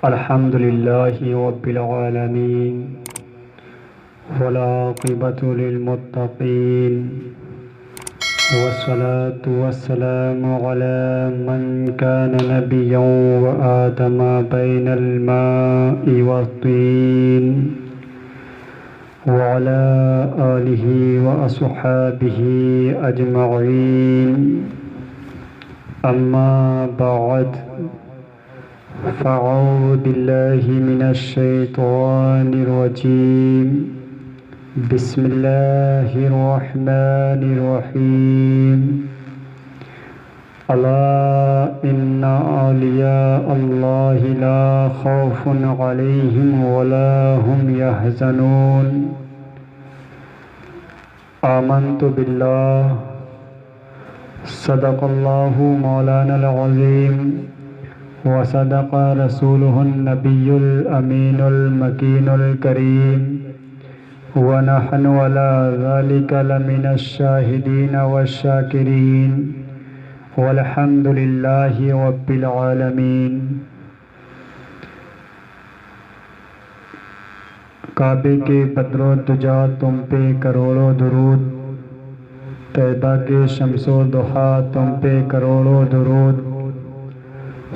الحمد لله رب العالمين والعاقبة للمتقين والصلاة والسلام على من كان نبيا وآدم بين الماء والطين وعلى آله وأصحابه أجمعين. أما بعد، فأعوذ بالله من الشيطان الرجيم. بسم الله الرحمن الرحيم. ألا إن أولياء الله لا خوف عليهم ولا هم يحزنون. آمنت بالله. صدق الله مولانا العظيم وصدق رسوله النبي الأمين المكين الكريم، ونحن على ذلك لمن الشاهدين والشاكرين، والحمد لله رب العالمين. کعبے کے بدر و دجا تم پہ کروڑوں درود، طیبہ کے شمس و ضحیٰ تم پہ کروڑوں درود،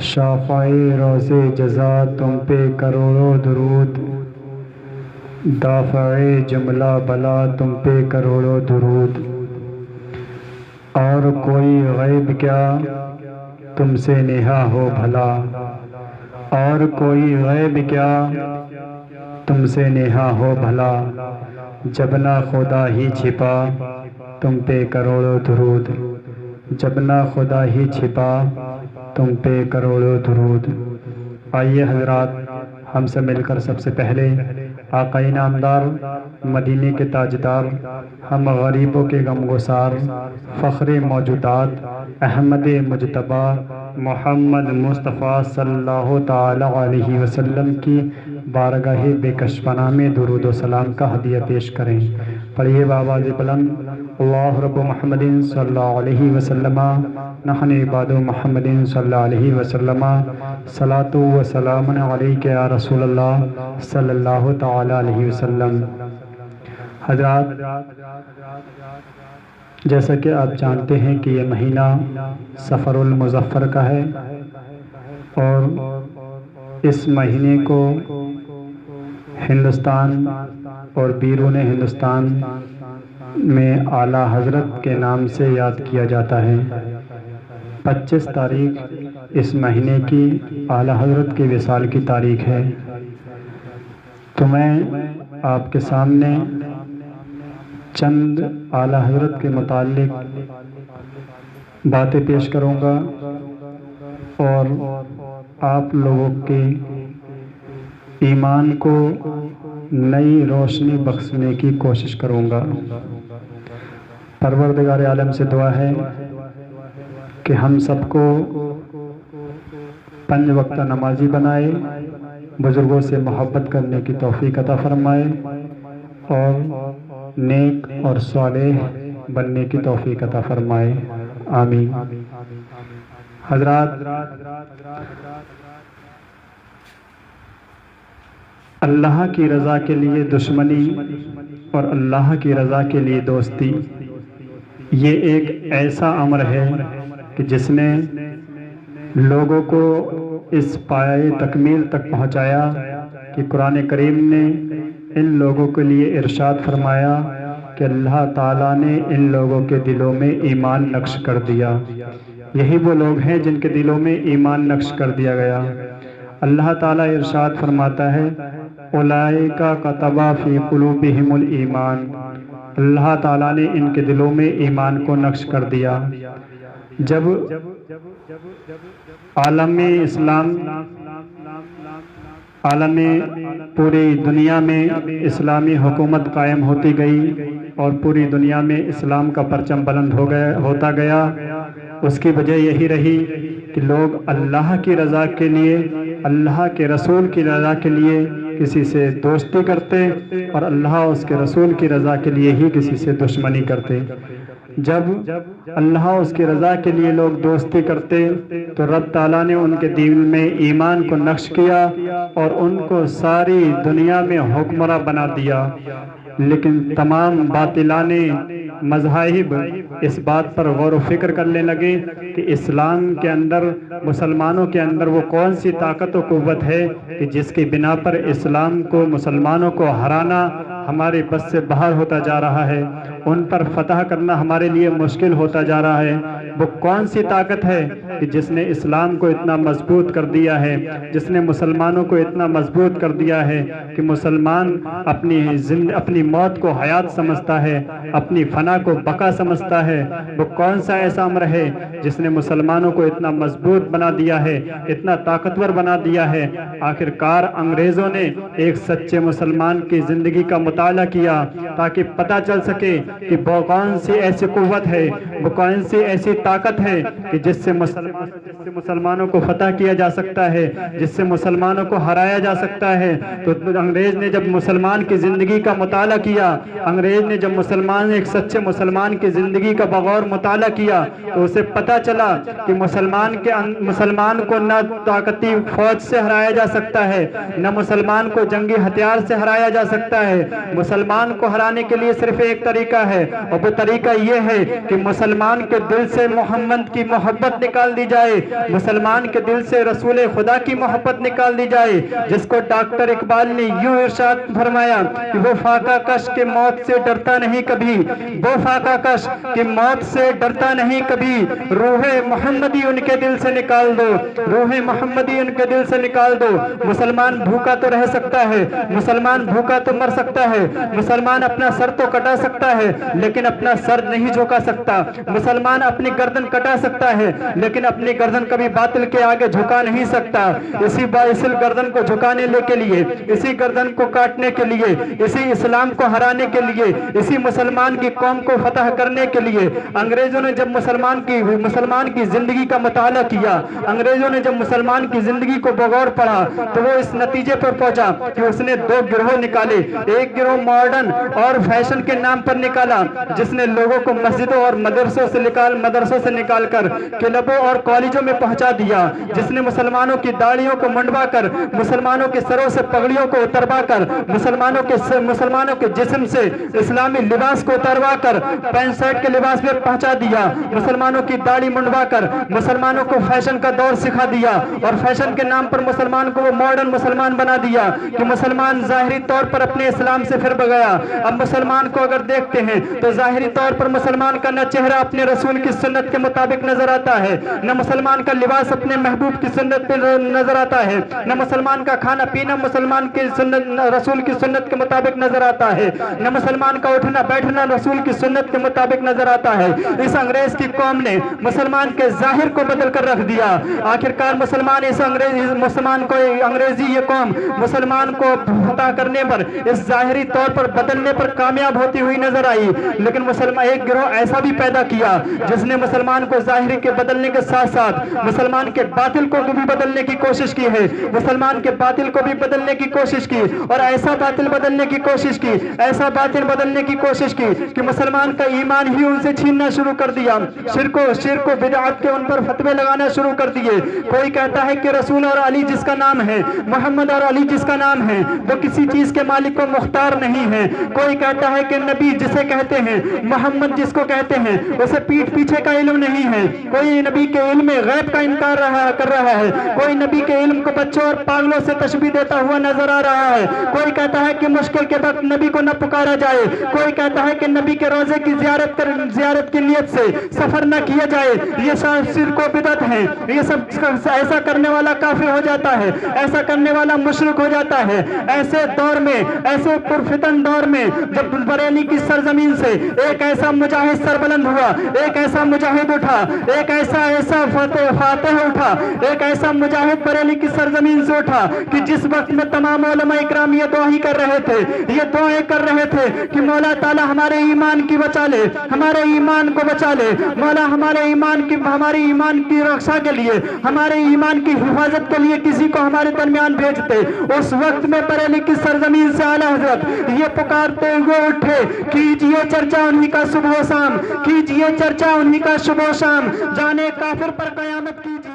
شافعِ روز جزا تم پہ کروڑوں درود، دافعِ جملہ بلا تم پہ کروڑوں درود. اور کوئی غیب کیا تم سے نہا ہو بھلا، اور کوئی غیب کیا تم سے نہا ہو بھلا، جب نہ خدا ہی چھپا تم پہ کروڑوں درود، جب نہ خدا ہی چھپا تم پہ کروڑوں درود. آئیے حضرات، ہم سے مل کر سب سے پہلے آقا نامدار، مدینے کے تاجدار، ہم غریبوں کے غمگسار، فخر موجودات، احمد مجتبیٰ محمد مصطفیٰ صلی اللہ تعالی علیہ وسلم کی بارگاہ بے کشفانہ میں درود و سلام کا ہدیہ پیش کریں. پڑھیے بآواز بلند: اللہ رب محمد صلی اللہ علیہ وسلم، نحن عباد محمد صلی اللہ علیہ وسلم، صلاۃ و سلام علیک یا رسول اللہ صلی اللہ تعالی علیہ وسلم. حضرات، جیسا کہ آپ جانتے ہیں کہ یہ مہینہ سفر المظفر کا ہے، اور اس مہینے کو ہندوستان اور بیرون ہندوستان میں اعلیٰ حضرت کے نام سے یاد کیا جاتا ہے. 25 تاریخ اس مہینے کی اعلیٰ حضرت کے وصال کی تاریخ ہے. تو میں آپ کے سامنے چند اعلیٰ حضرت کے متعلق باتیں پیش کروں گا اور آپ لوگوں کے ایمان کو نئی روشنی بخشنے کی کوشش کروں گا. پروردگار عالم سے دعا ہے کہ ہم سب کو 5 وقتہ نمازی بنائے، بزرگوں سے محبت کرنے کی توفیق عطا فرمائے، اور نیک اور صالح بننے کی توفیق عطا فرمائے. آمین. حضرات، اللہ کی رضا کے لیے دشمنی اور اللہ کی رضا کے لیے دوستی، یہ ایک ایسا امر ہے کہ جس نے لوگوں کو اس پایۂ تکمیل تک پہنچایا کہ قرآن کریم نے ان لوگوں کے لیے ارشاد فرمایا کہ اللہ تعالیٰ نے ان لوگوں کے دلوں میں ایمان نقش کر دیا. یہی وہ لوگ ہیں جن کے دلوں میں ایمان نقش کر دیا گیا. اللہ تعالیٰ ارشاد فرماتا ہے: اولئک کتب فی قلوبہم الایمان. اللہ تعالیٰ نے ان کے دلوں میں ایمان کو نقش کر دیا. جب عالم اسلام، عالم پوری دنیا میں اسلامی حکومت قائم ہوتی گئی اور پوری دنیا میں اسلام کا پرچم بلند ہوتا گیا، اس کی وجہ یہی رہی کہ لوگ اللہ کی رضا کے لیے، اللہ کے رسول کی رضا کے لیے کسی سے دوستی کرتے اور اللہ اس کے رسول کی رضا کے لیے ہی کسی سے دشمنی کرتے. جب اللہ اس کی رضا کے لیے لوگ دوستی کرتے تو رب تعالیٰ نے ان کے دل میں ایمان کو نقش کیا اور ان کو ساری دنیا میں حکمراں بنا دیا۔ لیکن تمام باطلانے مذاہب اس بات پر غور و فکر کرنے لگے کہ اسلام کے اندر، مسلمانوں کے اندر وہ کون سی طاقت و قوت ہے کہ جس کی بنا پر اسلام کو، مسلمانوں کو ہرانا ہمارے بس سے باہر ہوتا جا رہا ہے، ان پر فتح کرنا ہمارے لیے مشکل ہوتا جا رہا ہے۔ وہ کون سی طاقت ہے کہ جس نے اسلام کو اتنا مضبوط کر دیا ہے، جس نے مسلمانوں کو اتنا مضبوط کر دیا ہے کہ مسلمان اپنی موت کو حیات سمجھتا ہے، اپنی فنا کو بقا سمجھتا ہے۔ وہ کون سا ایسا امر ہے جس نے مسلمانوں کو اتنا مضبوط بنا دیا ہے، اتنا طاقتور بنا دیا ہے؟ آخر کار انگریزوں نے ایک سچے مسلمان کی زندگی کا مطالعہ کیا تاکہ پتہ چل سکے کہ وہ کون سی ایسی قوت ہے، وہ کون سی ایسی طاقت ہے کہ جس سے مسلمانوں کو فتح کیا جا سکتا ہے، جس سے مسلمانوں کو ہرایا جا سکتا ہے۔ تو انگریز نے جب مسلمان کی زندگی کا مطالعہ کیا، انگریز نے جب ایک سچے مسلمان کی زندگی کا بغور مطالعہ کیا تو اسے پتہ چلا کہ مسلمان کو نہ طاقتی فوج سے ہرایا جا سکتا ہے، نہ مسلمان کو جنگی ہتھیار سے ہرایا جا سکتا ہے۔ مسلمان کو ہرانے کے لیے صرف ایک طریقہ ہے، اور وہ طریقہ یہ ہے کہ مسلمان کے دل سے محمد کی محبت نکال دی جائے، مسلمان کے دل سے رسول خدا کی محبت نکال دی جائے، جس کو ڈاکٹر اقبال نے یوں ارشاد فرمایا کہ وہ فاقہ کش کے موت سے ڈرتا نہیں کبھی، وہ فاقہ کش کے موت سے ڈرتا نہیں کبھی، روح محمدی ان کے دل سے نکال دو، روح محمدی ان کے دل سے نکال دو۔ مسلمان بھوکا تو رہ سکتا ہے، مسلمان بھوکا تو مر سکتا ہے، مسلمان اپنا سر تو کٹا سکتا ہے لیکن اپنا سر نہیں جھکا سکتا، مسلمان اپنی گردن کٹا سکتا ہے لیکن اپنی گردن کبھی باطل کے آگے جھکا نہیں سکتا۔ اسی گردن کو جھکانے کے لیے، اسی گردن کو کاٹنے کے لیے، اسی اسلام کو ہرانے کے لیے، اسی مسلمان کی قوم کو فتح کرنے کے لیے انگریزوں نے جب مسلمان کی زندگی کا مطالعہ کیا، انگریزوں نے جب مسلمان کی زندگی کو بغور پڑھا تو وہ اس نتیجے پر پہنچا کہ اس نے دو گروہ نکالے۔ ایک گروہ ماڈرن اور فیشن کے نام پر نکالا، جس نے لوگوں کو مسجدوں اور مدرسوں سے نکال کر کلبوں اور کالجوں میں پہنچا دیا، جس نے مسلمانوں کی داڑھیوں کو منڈوا کر، مسلمانوں کے سروں سے پگڑیوں کو اتروا کر، مسلمانوں کے جسم سے اسلامی لباس کو اتروا کر پینٹ شرٹ کے لباس میں پہنچا دیا، مسلمانوں کی داڑھی منڈوا کر مسلمانوں کو فیشن کا دور سکھا دیا، اور فیشن کے نام پر مسلمان کو وہ ماڈرن مسلمان بنا دیا کہ مسلمان ظاہری طور پر اپنے اسلام سے پھر گیا۔ اب مسلمان کو اگر دیکھتے ہیں تو ظاہری طور پر مسلمان کا نہ چہرہ اپنے رسول کی سنت کے مطابق نظر آتا ہے، نہ مسلمان کا لباس اپنے محبوب کی سنت پہ نظر آتا ہے، نہ مسلمان کا کھانا پینا مسلمان کی رسول کی سنت کے مطابق نظر آتا ہے، نہ مسلمان کا اٹھنا بیٹھنا رسول کی سنت کے مطابق نظر آتا ہے۔ اس انگریز کی قوم نے مسلمان کے ظاہر کو بدل کر رکھ دیا۔ آخرکار انگریزی یہ قوم مسلمان کو فتح کرنے پر، اس ظاہری طور پر بدلنے پر کامیاب ہوتی ہوئی نظر آئی، لیکن ایک گروہ ایسا بھی پیدا کیا جس نے مسلمان کو ظاہری کے بدلنے کے ساتھ ساتھ مسلمان کے باطل کو بھی بدلنے کی کوشش کی ہے، مسلمان کے باطل کو بھی بدلنے کی کوشش کی، اور ایسا باطل بدلنے کی کوشش کی، ایسا باطل بدلنے کی کوشش کی کہ مسلمان کا ایمان ہی ان سے چھیننا شروع کر دیا، شرک و بدعات کے ان پر فتوے لگانا شروع کر دیے۔ کوئی کہتا ہے کہ رسول اور علی جس کا نام ہے، محمد اور علی جس کا نام ہے، وہ کسی چیز کے مالک کو مختار نہیں ہے۔ کوئی کہتا ہے کہ نبی جسے کہتے ہیں، محمد جس کو کہتے ہیں، اسے پیٹھ پیچھے کا علم نہیں ہے۔ کوئی نبی کے علم غیب کا انکار کر رہا ہے، کوئی نبی کے علم کو بچوں اور پاگلوں سے تشبیہ دیتا ہوا نظر آ رہا ہے۔ کوئی کہتا ہے کہ مشکل کے وقت نبی کو نہ پکارا جائے، کوئی کہتا ہے کہ نبی کے روزے کی زیارت کی نیت سے سفر نہ کیا جائے، یہ سب شرک و بدعت ہے، یہ سب ایسا کرنے والا کافر ہو جاتا ہے، ایسا کرنے والا مشرک ہو جاتا ہے۔ ایسے دور میں، ایسے پرفتن دور میں جب بریلی کی سرزمین سے ایک ایسا مجاہد سربلند ہوا، ایک ایسا مجاہد اٹھا، ایک ایسا فاتح اٹھا، ایک ایسا مجاہد بریلی کی سرزمین سے اٹھا کہ جس وقت میں تمام علماء اکرام یہ دعائیں کر رہے تھے، یہ دعائیں کر رہے تھے کہ مولا تعالی ہمارے ایمان کی بچا لے، ہمارے ایمان کو بچا لے، مولا ہمارے ایمان کی رکشا کے لیے، ہمارے ایمان کی حفاظت کے لیے کسی کو ہمارے درمیان بھیجتے۔ اس وقت میں بریلی کی سرزمین سے اعلیٰ حضرت یہ پکارتے ہوئے اٹھے، کیجیے کیجئے چرچا انہی کا صبح و شام، کیجئے چرچا انہی کا صبح و شام، جانے کافر پر قیامت کیجئے